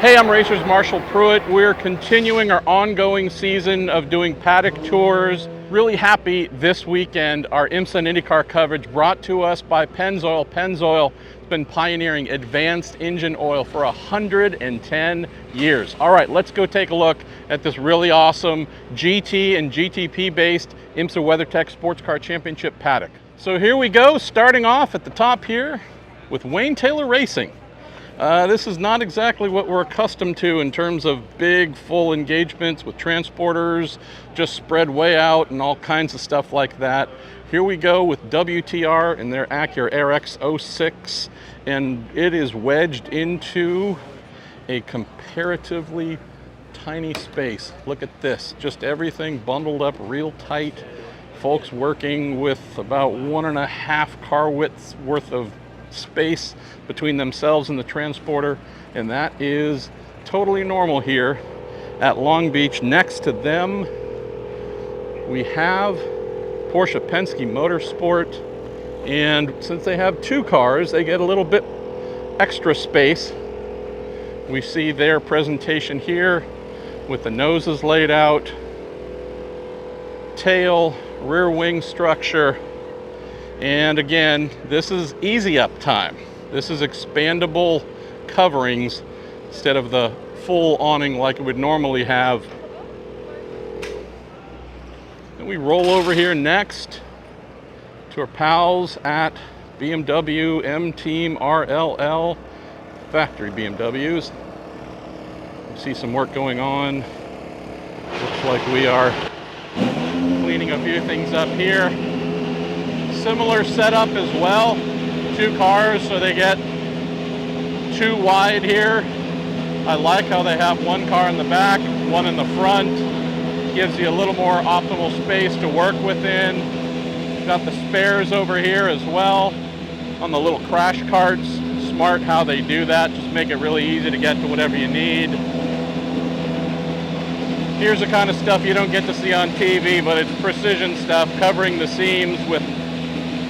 Hey, I'm Racers Marshall Pruett. We're continuing our ongoing season of doing paddock tours. Really happy this weekend, our IMSA and IndyCar coverage brought to us by Pennzoil. Pennzoil has been pioneering advanced engine oil for 110 years. All right, let's go take a look at this really awesome GT and GTP-based IMSA WeatherTech Sports Car Championship paddock. So here we go, starting off at the top here with Wayne Taylor Racing. This is not exactly what we're accustomed to in terms of big, full engagements with transporters, just spread way out and all kinds of stuff like that. Here we go with WTR and their Acura RX-06, and it is wedged into a comparatively tiny space. Look at this, just everything bundled up real tight. Folks working with about 1.5 car widths worth of space between themselves and the transporter, and that is totally normal here at Long Beach. Next to them we have Porsche Penske Motorsport, and since they have two cars they get a little bit extra space. We see their presentation here with the noses laid out, tail, rear wing structure. And again, this is easy up time. This is expandable coverings instead of the full awning like it would normally have. And we roll over here next to our pals at BMW M-Team RLL, factory BMWs. You see some work going on. Looks like we are cleaning a few things up here. Similar setup as well, two cars so they get two wide here. I like how they have one car in the back, one in the front. Gives you a little more optimal space to work within. Got the spares over here as well on the little crash carts. Smart how they do that, just make it really easy to get to whatever you need. Here's the kind of stuff you don't get to see on TV, but it's precision stuff, covering the seams with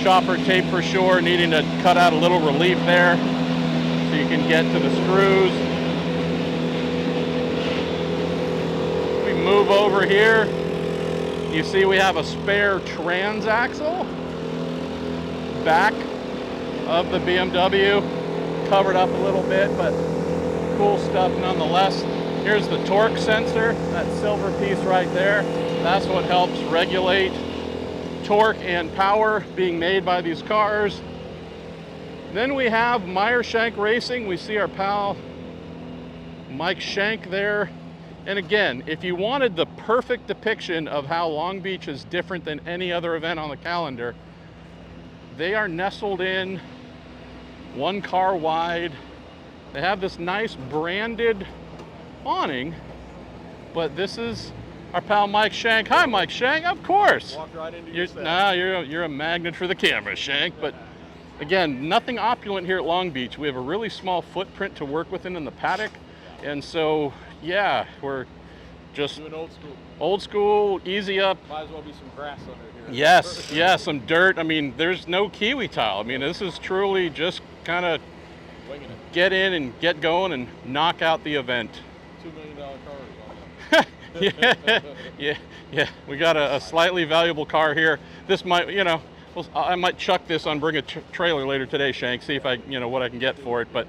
chopper tape for sure, needing to cut out a little relief there so you can get to the screws. We move over here. You see we have a spare transaxle back of the BMW, covered up a little bit, but cool stuff nonetheless. Here's the torque sensor, that silver piece right there. That's what helps regulate torque and power being made by these cars. Then we have Meyer Shank Racing. We see our pal Mike Shank there. And again, if you wanted the perfect depiction of how Long Beach is different than any other event on the calendar, they are nestled in one car wide. They have this nice branded awning, but this is our pal Mike Shank. Hi, Mike Shank. Of course. Walk right into you're a magnet for the camera, Shank. But again, nothing opulent here at Long Beach. We have a really small footprint to work within in the paddock, and so yeah, we're just doing old school. Old school, easy up. Might as well be some grass under here. Yes, yeah, some dirt. I mean, there's no kiwi tile. I mean, this is truly just kind of get in and get going and knock out the event. $2 million cars. Yeah. We got a slightly valuable car here. This might, I might chuck this on Bring a Trailer later today, Shank, see if I, what I can get for it. But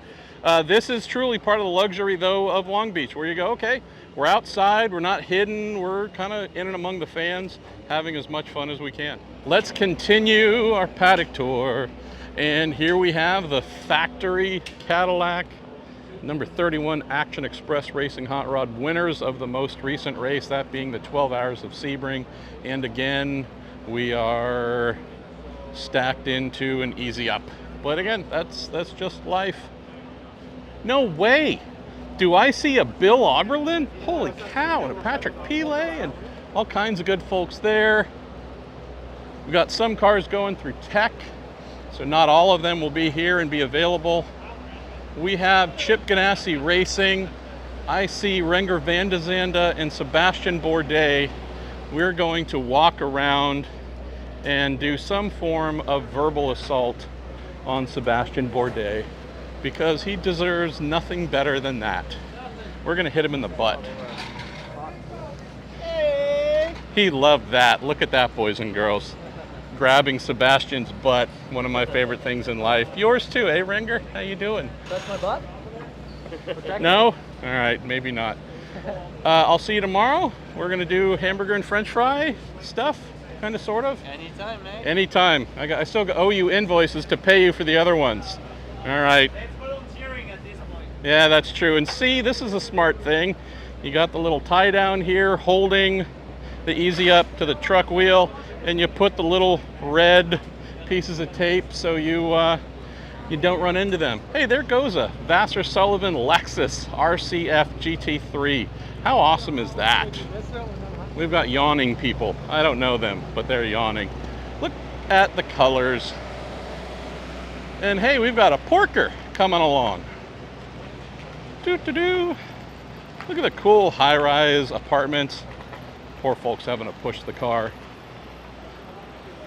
this is truly part of the luxury, though, of Long Beach, where you go, okay, we're outside, we're not hidden, we're kind of in and among the fans, having as much fun as we can. Let's continue our paddock tour. And here we have the factory Cadillac number 31 Action Express Racing Hot Rod, winners of the most recent race, that being the 12 Hours of Sebring. And again, we are stacked into an easy up. But again, that's just life. No way! Do I see a Bill Oberlin? Holy cow, and a Patrick Pile, and all kinds of good folks there. We've got some cars going through tech, so not all of them will be here and be available. We have Chip Ganassi Racing. I see Renger van de Zande and Sebastian Bourdais. We're going to walk around and do some form of verbal assault on Sebastian Bourdais because he deserves nothing better than that. We're gonna hit him in the butt. He loved that. Look at that, boys and girls. Grabbing Sebastian's butt, one of my favorite things in life. Yours too, eh, Ringer? How you doing? That's my butt? No? All right, maybe not. I'll see you tomorrow. We're gonna do hamburger and french fry stuff, kind of, sort of. Anytime, man. Anytime. I still owe you invoices to pay you for the other ones. All right. It's volunteering at this point. Yeah, that's true. And see, this is a smart thing. You got the little tie down here holding the easy up to the truck wheel, and you put the little red pieces of tape so you don't run into them. Hey, there goes a Vassar Sullivan Lexus RCF GT3. How awesome is that? We've got yawning people. I don't know them, but they're yawning. Look at the colors. And hey, we've got a porker coming along. Doo-doo-doo. Look at the cool high-rise apartments. Poor folks having to push the car.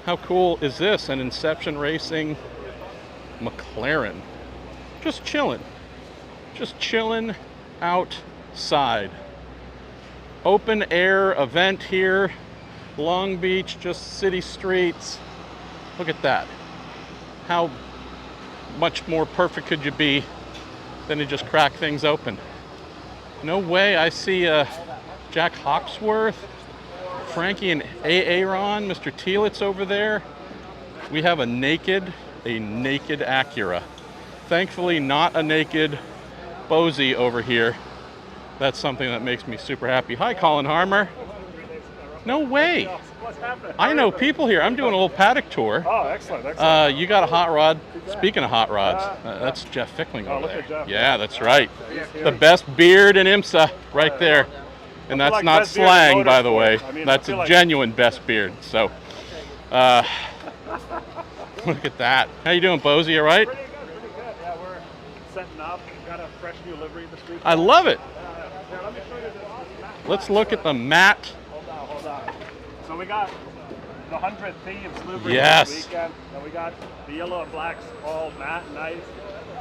How cool is this? An Inception Racing McLaren. Just chilling outside. Open air event here. Long Beach, just city streets. Look at that. How much more perfect could you be than to just crack things open? No way. I see Jack Hawksworth, Frankie and Aaron, Mr. Thielitz over there. We have a naked Acura. Thankfully not a naked Bozy over here. That's something that makes me super happy. Hi, Colin Harmer. No way. What's happening? I know people here. I'm doing a little paddock tour. Oh, excellent. You got a hot rod. Speaking of hot rods, that's Jeff Fickling over look there. at Jeff. Yeah, that's right. The best beard in IMSA right there. And that's like not best beard in slang, by the way. motorsports. I mean, That's I feel a like- genuine best beard. So, look at that. How you doing, Bozy? All right? Pretty good. Yeah, we're setting up. Got a fresh new livery this week. I love it. Here, let me show you this map. Let's look at the matte. Hold on. So we got the 100 Thieves livery Yes. this weekend. And we got the yellow and blacks all matte and nice.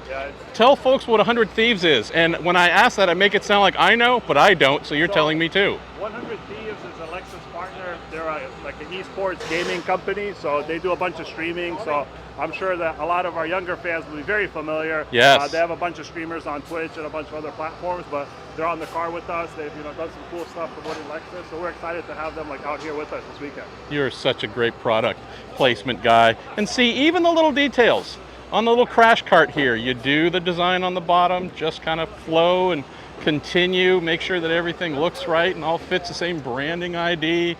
Yeah, it's Tell folks what 100 Thieves is. And when I ask that, I make it sound like I know, but I don't, so you're telling me too. 100 Thieves is a Lexus partner. They're like an esports gaming company, so they do a bunch of streaming. So I'm sure that a lot of our younger fans will be very familiar. Yes. They have a bunch of streamers on Twitch and a bunch of other platforms, but they're on the car with us. They've done some cool stuff promoting Lexus, so we're excited to have them out here with us this weekend. You're such a great product placement guy. And see, even the little details. On the little crash cart here, you do the design on the bottom, just kind of flow and continue, make sure that everything looks right and all fits the same branding ID.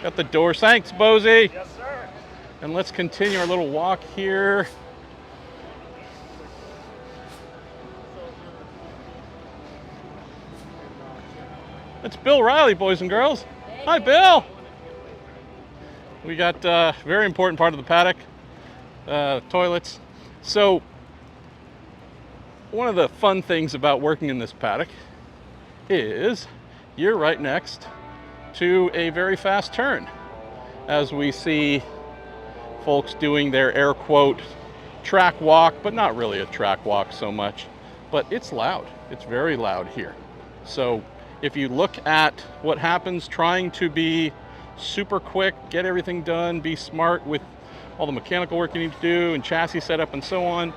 Got the doors. Thanks, Bozy. Yes, sir. And let's continue our little walk here. It's Bill Riley, boys and girls. Hi, Bill. We got a very important part of the paddock, toilets. So one of the fun things about working in this paddock is you're right next to a very fast turn, as we see folks doing their air quote track walk, but not really a track walk so much, but it's loud. It's very loud here. So if you look at what happens trying to be super quick, get everything done, be smart with all the mechanical work you need to do and chassis setup and so on,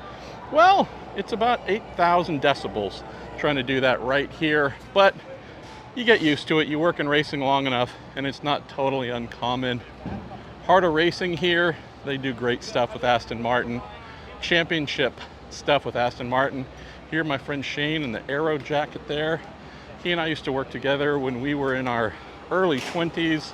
well, it's about 8,000 decibels trying to do that right here, but you get used to it. You work in racing long enough and it's not totally uncommon. Heart of Racing here, they do great stuff with Aston Martin. Championship stuff with Aston Martin. Here my friend Shane in the Aero jacket there. He and I used to work together when we were in our early 20s.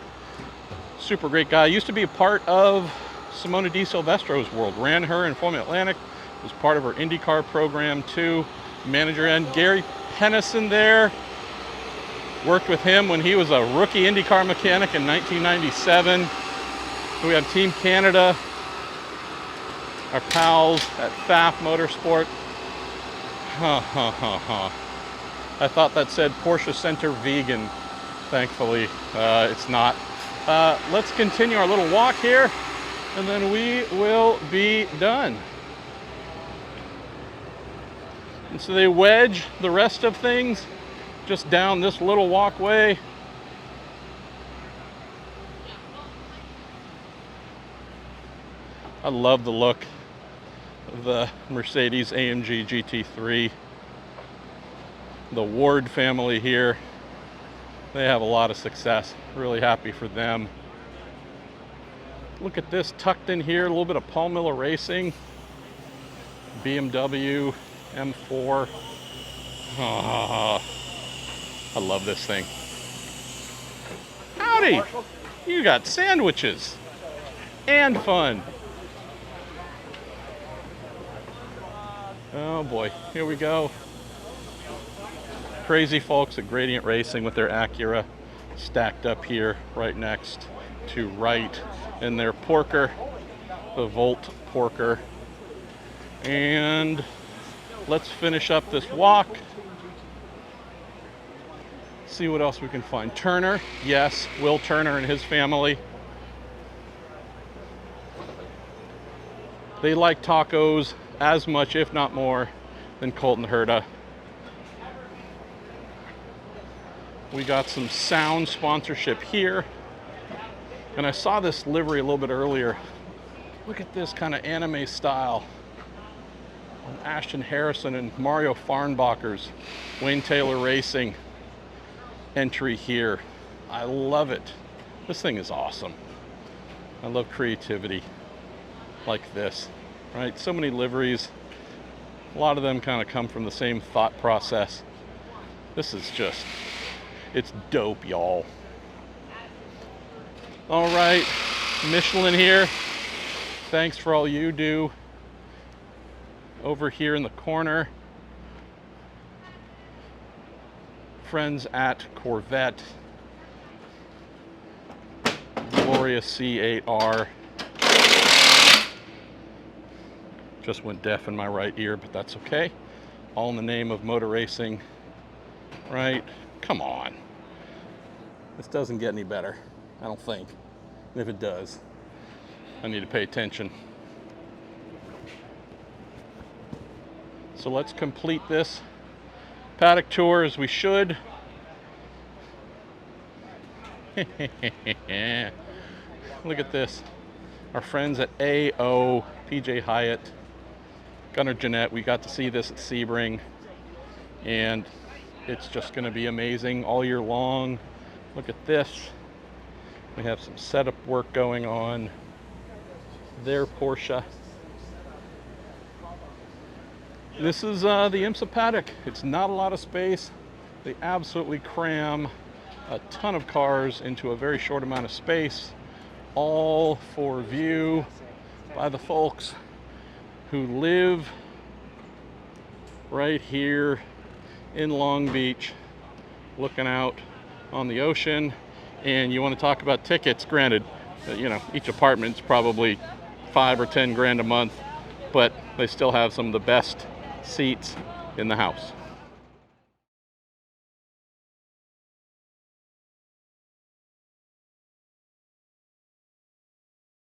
Super great guy. Used to be a part of Simona Di Silvestro's world. Ran her in Formula Atlantic. Was part of her IndyCar program too. Manager and Gary Pennison there. Worked with him when he was a rookie IndyCar mechanic in 1997. We have Team Canada, our pals at FAF Motorsport. I thought that said Porsche Center Vegan. Thankfully, it's not. Let's continue our little walk here, and then we will be done. And so they wedge the rest of things just down this little walkway. I love the look of the Mercedes AMG GT3. The Ward family here, they have a lot of success. Really happy for them. Look at this tucked in here, a little bit of Paul Miller Racing. BMW M4. Oh, I love this thing. Howdy! You got sandwiches and fun. Oh boy, here we go. Crazy folks at Gradient Racing with their Acura stacked up here right next to Wright and their Porker, the Volt Porker. And let's finish up this walk. See what else we can find. Turner, yes, Will Turner and his family. They like tacos as much, if not more, than Colton Herta. We got some sound sponsorship here. And I saw this livery a little bit earlier. Look at this kind of anime style. Ashton Harrison and Mario Farnbacher's Wayne Taylor Racing entry here. I love it. This thing is awesome. I love creativity like this, right? So many liveries. A lot of them kind of come from the same thought process. This is just, it's dope, y'all. All right, Michelin here. Thanks for all you do. Over here in the corner, friends at Corvette, Glorious C8R. Just went deaf in my right ear, but that's okay. All in the name of motor racing, right? Come on. This doesn't get any better, I don't think. And if it does, I need to pay attention. So let's complete this paddock tour as we should. Look at this. Our friends at AO, PJ Hyatt, Gunnar Jeanette, we got to see this at Sebring, and it's just going to be amazing all year long. Look at this. We have some setup work going on. Their Porsche. This is the IMSA Paddock. It's not a lot of space. They absolutely cram a ton of cars into a very short amount of space, all for view by the folks who live right here in Long Beach, looking out on the ocean. And you want to talk about tickets, granted, you know, each apartment's probably $5 or $10 grand a month, but they still have some of the best seats in the house.